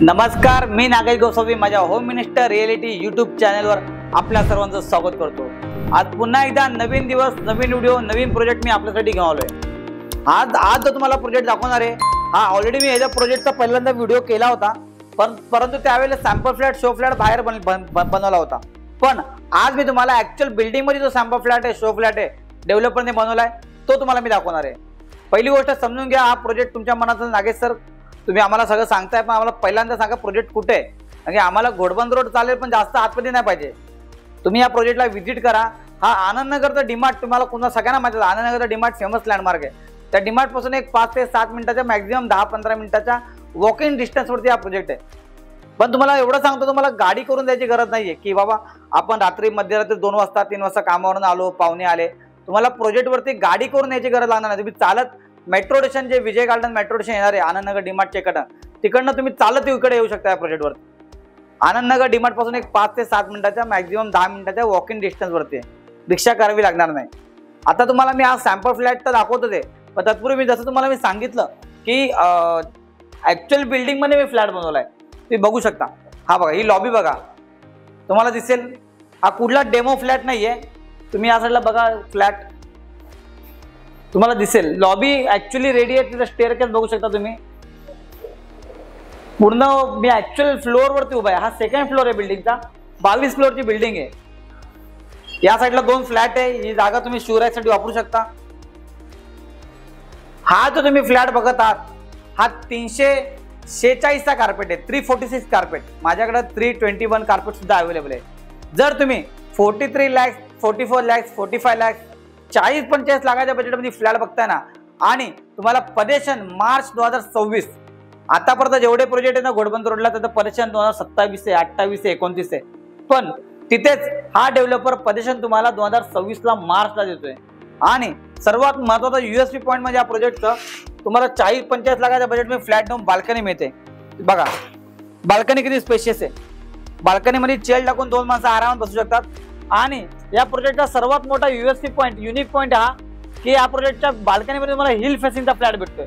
नमस्कार, मी नागेश गोसावी माझ्या home minister reality YouTube चॅनलवर आपल्या सर्वांचं स्वागत करतो। आज पुन्हा एकदा नवीन दिवस, नवीन व्हिडिओ, नवीन प्रोजेक्ट मी आपल्यासाठी घेऊन आलोय। आज जो तुम्हाला प्रोजेक्ट दाखवणार आहे हा ऑलरेडी मी याच्या प्रोजेक्टचा पहिल्यांदा व्हिडिओ केला होता, परंतु त्यावेळेला सॅम्पल फ्लॅट, शो फ्लॅट बाहेर बनवला होता। पण आज मी तुम्हाला ऍक्च्युअल बिल्डिंग मध्ये जो सॅम्पल फ्लॅट आहे, शो फ्लॅट आहे, डेव्हलपरने बनवलाय तो तुम्हाला मी दाखवणार आहे। पहिली गोष्ट समजून घ्या, हा प्रोजेक्ट तुमच्या मनात नागेश सर तुम्ही आम्हाला सगळं सांगताय, पण आम्हाला पहिल्यांदा सांगा प्रोजेक्ट कुठे आहे, म्हणजे आम्हाला घोडबंद रोड चालेल पण जास्त आतमध्ये नाही पाहिजे। तुम्ही या प्रोजेक्टला व्हिजिट करा। हा आनंदनगरचा डीमार्ट तुम्हाला पुन्हा सगळ्यांना माहिती आहे, आनंदनगरचा डीमार्ट फेमस लँडमार्क आहे। त्या डीमार्ट पासून एक 5 ते 7 मिनिटाच्या मॅक्झिमम 10-15 मिनिटाच्या वॉक इन डिस्टन्सवरती हा प्रोजेक्ट आहे। पण तुम्हाला एवढं सांगतो, तुम्हाला गाडी करून द्यायची गरज नाहीये की बाबा आपण रात्री मध्यरात्री 2 वाजता 3 वाजता कामावरून आलो, पाहुणे आले, तुम्हाला प्रोजेक्टवरती गाडी करून यायची गरज लागणार नाही। तुम्ही चालत मेट्रो स्टेशन, जे विजय गार्डन मेट्रो स्टेशन येणार आहे आनंदनगर डीमार्टच्या तिकडनं तुम्ही चालत इकडे येऊ शकता। या प्रोजेक्टवर आनंदनगर डीमार्ट पासून एक 5 ते 7 मिनिटाच्या मॅक्झिमम 10 मिनिटाच्या वॉक इन डिस्टन्सवरती आहे, रिक्षा करावी लागणार नाही। आता तुम्हाला मी हा सॅम्पल फ्लॅट तर दाखवतो ते, पण तत्पूर्वी मी जसं तुम्हाला मी सांगितलं की ऍक्च्युअल बिल्डिंग मध्ये मी फ्लॅट बनवलाय, तुम्ही बघू शकता। हा बघा, ही लॉबी बघा, तुम्हाला दिसेल हा कुठला डेमो फ्लॅट नाहीये। तुम्ही या साईडला बघा, फ्लॅट तुम्हाला दिसेल, लॉबी ऍक्च्युअली रेडी आहे, तिथं स्टेअरकेस बघू शकता तुम्ही। पूर्ण मी ऍक्च्युअल फ्लोअर वरती उभा आहे। हा सेकंड फ्लोअर आहे बिल्डिंगचा, 22 फ्लोअरची बिल्डिंग आहे। या साईडला 2 फ्लॅट आहे, ही जागा तुम्ही शिवरायसाठी वापरू शकता। हा जो तुम्ही फ्लॅट बघत आहात हा 346 चा कार्पेट आहे, 346 कार्पेट। माझ्याकडे 321 कार्पेट सुद्धा अवेलेबल आहे। जर तुम्ही 43 लाख, 44 लाख, 45 लाख, 40-45 लाखाच्या बजेटमध्ये फ्लॅट बघताय ना, आणि तुम्हाला पजेशन मार्च 2026, आतापर्यंत जेवढे प्रोजेक्ट आहे ना घोडबंद रोडला, त्याचं पजेशन 2027 आहे, 28 आहे, 29 आहे, पण तिथेच हा डेव्हलपर पजेशन तुम्हाला 2026 ला मार्चला देतोय। आणि सर्वात महत्त्वाचा यूएसपी पॉईंट म्हणजे या प्रोजेक्टचं तुम्हाला 40-45 लाखाच्या बजेटमध्ये फ्लॅट घेऊन बाल्कनी मिळते। बघा बाल्कनी किती स्पेशियस आहे, बाल्कनीमध्ये चेअर टाकून 2 माणसं आरामात बसू शकतात। आणि या प्रोजेक्टचा सर्वात मोठा यूएसपी पॉईंट, युनिक पॉईंट हा की या प्रोजेक्टच्या बाल्कनीमध्ये तुम्हाला हिल फेसिंगचा फ्लॅट भेटतोय।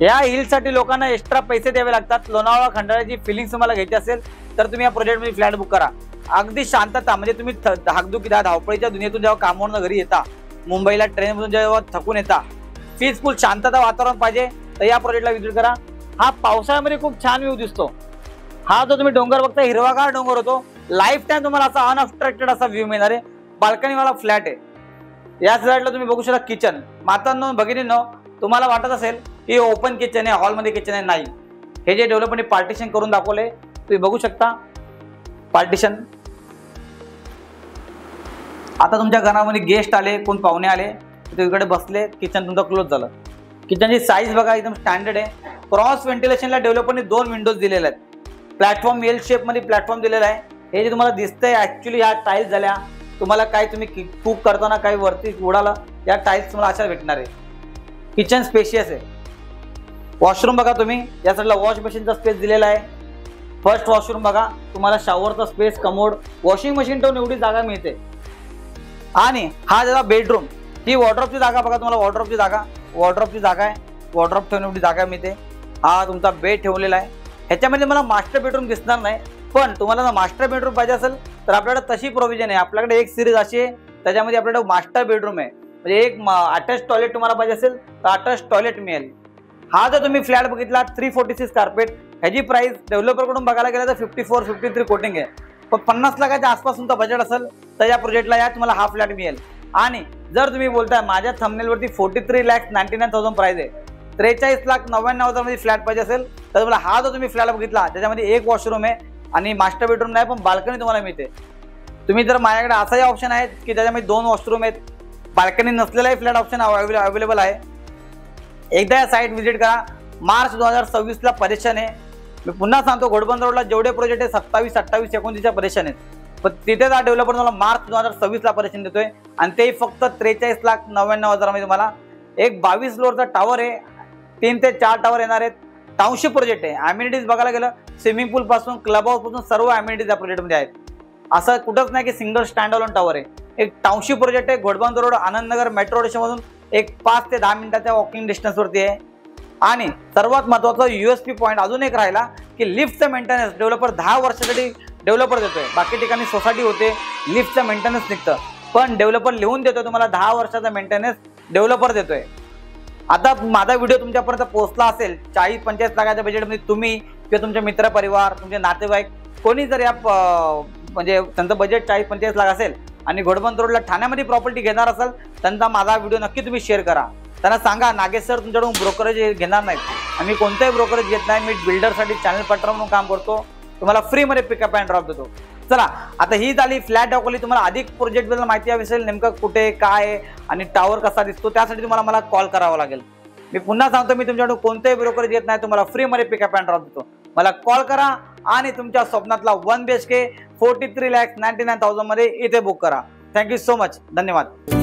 या हिलसाठी लोकांना एक्स्ट्रा पैसे द्यावे लागतात। लोणावळा खंडाळ्याची फिलिंग्स तुम्हाला घ्यायची असेल तर तुम्ही या प्रोजेक्टमध्ये फ्लॅट बुक करा। अगदी शांतता, म्हणजे तुम्ही धाकधुकीच्या धावपळीच्या दुनियेतून जेव्हा कामावरून घरी येता, मुंबईला ट्रेनमधून जेव्हा थकून येता, पीसफुल शांतता वातावरण पाहिजे तर या प्रोजेक्टला व्हिजिट करा। हा पावसाळ्यामध्ये खूप छान व्ह्यू दिसतो। हा जो तुम्ही डोंगर बघता, हिरवागार डोंगर होतो, लाईफ टाइम तुम्हाला असा अनअबस्ट्रॅक्टेड असा व्ह्यू मिळणार आहे। बाल्कनीवाला फ्लॅट आहे। या साईडला तुम्ही बघू शकता किचन। मातांनो, भगिनींनो, तुम्हाला वाटत असेल की ओपन किचन आहे, हॉलमध्ये किचन आहे, नाही, हे जे डेव्हलपरने पार्टिशन करून दाखवले तुम्ही बघू शकता। पार्टिशन, आता तुमच्या घरामध्ये गेस्ट आले, कोण पाहुणे आले, ते इकडे बसले, किचन तुमचं क्लोज झालं। किचनची साईज बघा, एकदम स्टँडर्ड आहे। क्रॉस व्हेंटिलेशनला डेव्हलपरने 2 विंडोज दिलेले आहेत। प्लॅटफॉर्म एल शेप मध्ये प्लॅटफॉर्म दिलेला आहे। हे जे तुम्हाला दिसतंय ऍक्च्युअली ह्या टाईल्स झाल्या, तुम्हाला काय तुम्ही कुक करताना काही वरती उडाला, या टाईल्स तुम्हाला अशा भेटणार आहे। किचन स्पेशियस आहे। वॉशरूम बघा तुम्ही, या साईडला वॉश मशीनचा स्पेस दिलेला आहे। फर्स्ट वॉशरूम बघा, तुम्हाला शॉवरचा स्पेस, कमोड, वॉशिंग मशीन ठेवून एवढी जागा मिळते। आणि हा जरा बेडरूम, ही वॉर्डरोबची जागा बघा, तुम्हाला वॉर्डरोबची जागा आहे, वॉर्डरोब ठेवून एवढी जागा मिळते। हा तुमचा बेड ठेवलेला आहे। ह्याच्यामध्ये मला मास्टर बेडरूम दिसणार नाही, पण तुम्हाला जर मास्टर बेडरूम पाहिजे असेल तर आपल्याकडे तशी प्रोव्हिजन आहे। आपल्याकडे एक सिरीज अशी आहे, त्याच्यामध्ये आपल्याकडे मास्टर बेडरूम आहे, म्हणजे एक अटॅच टॉयलेट तुम्हाला पाहिजे असेल तर अटॅच टॉयलेट मिळेल। हा जर तुम्ही फ्लॅट बघितला 346 कार्पेट, ह्याची प्राइस डेव्हलपरकडून बघायला गेलं तर 54-53 कोटिंग आहे। पण 50 लाखाच्या आसपास तुमचा बजेट असेल तर या प्रोजेक्टला या तुम्हाला हा फ्लॅट मिळेल। आणि जर तुम्ही बोलताय माझ्या थंबनेलवरती 43,99,000 प्राइस आहे, 43,99,000 मध्ये फ्लॅट पाहिजे असेल तर तुम्हाला हा जो तुम्ही फ्लॅट बघितला त्याच्यामध्ये एक वॉशरूम आहे आणि मास्टर बेडरूम नाही, पण बाल्कनी तुम्हाला मिळते। तुम्ही जर माझ्याकडे असाही ऑप्शन आहे की त्याच्यामध्ये 2 वॉशरूम आहेत, बाल्कनी नसलेलाही फ्लॅट ऑप्शन अवेलेबल आहे। एकदा या साईट व्हिजिट करा। मार्च 2026 ला परेशान आहे। मी पुन्हा सांगतो, घोडबंद रोडला जेवढे प्रोजेक्ट आहे 27, 28, 29 परेशान आहेत, पण तिथे हा डेव्हलपर तुम्हाला मार्च 2026 ला परेशान देतोय, आणि ते फक्त 43,99,000 मध्ये तुम्हाला एक 22 फ्लोअरचा टावर आहे, 3 ते 4 टावर येणार आहेत। टाउनशिप प्रोजेक्ट आहे। अम्युनिटीज बघायला गेलं, स्विमिंग पूल पासून क्लब हाऊस पासून सर्व अम्युनिटीज या प्रोजेक्टमध्ये आहेत। असं कुठंच नाही की सिंगल स्टँड अलोन टावर आहे। एक टाउनशिप प्रोजेक्ट आहे, घोडबंद रोड आनंदनगर मेट्रो स्टेशनमधून एक 5 ते 10 मिनिटाच्या वॉकिंग डिस्टन्सवरती आहे। आणि सर्वात महत्त्वाचा यूएसपी पॉईंट अजून एक राहिला की लिफ्टचं मेंटेनन्स डेव्हलपर 10 वर्षासाठी डेव्हलपर देतोय. बाकी ठिकाणी सोसायटी होते, लिफ्टचं मेंटेनन्स निघतं, पण डेव्हलपर लिहून देतोय तुम्हाला 10 वर्षाचा मेंटेनन्स डेव्हलपर देतोय. आता माझा व्हिडिओ तुमच्यापर्यंत पोहोचला असेल, 40-45 लाखाच्या बजेटमध्ये तुम्ही किंवा तुमचे मित्र परिवार, तुमचे नातेवाईक कोणी जर या म्हणजे त्यांचं बजेट 40-45 लाख असेल आणि घोडबंदर रोडला ठाण्यामध्ये प्रॉपर्टी घेणार असेल, त्यांचा माझा व्हिडिओ नक्की तुम्ही शेअर करा. त्यांना सांगा नागेश सर तुमच्याकडून ब्रोकरेज घेणार नाहीत, आम्ही कोणताही ब्रोकरेज घेत नाही, मी बिल्डरसाठी चॅनल पार्टनर म्हणून काम करतो, तुम्हाला फ्रीमध्ये पिकअप अँड ड्रॉप देतो. चला आता ही झाली फ्लॅट दाखवली. तुम्हाला अधिक प्रोजेक्ट बद्दल माहिती हवी असेल, नेमकं कुठे काय आहे आणि टावर कसा दिसतो, त्यासाठी तुम्हाला मला कॉल करावा लागेल. मी पुन्हा सांगतो, मी तुमच्याकडून कोणतेही ब्रोकरेज घेत नाही, तुम्हाला फ्रीमध्ये पिकअप अँड ड्रॉप देतो. मला कॉल करा आणि तुमच्या स्वप्नातला 1 BHK 43,99,000 मध्ये इथे बुक करा. Thank you so much. धन्यवाद.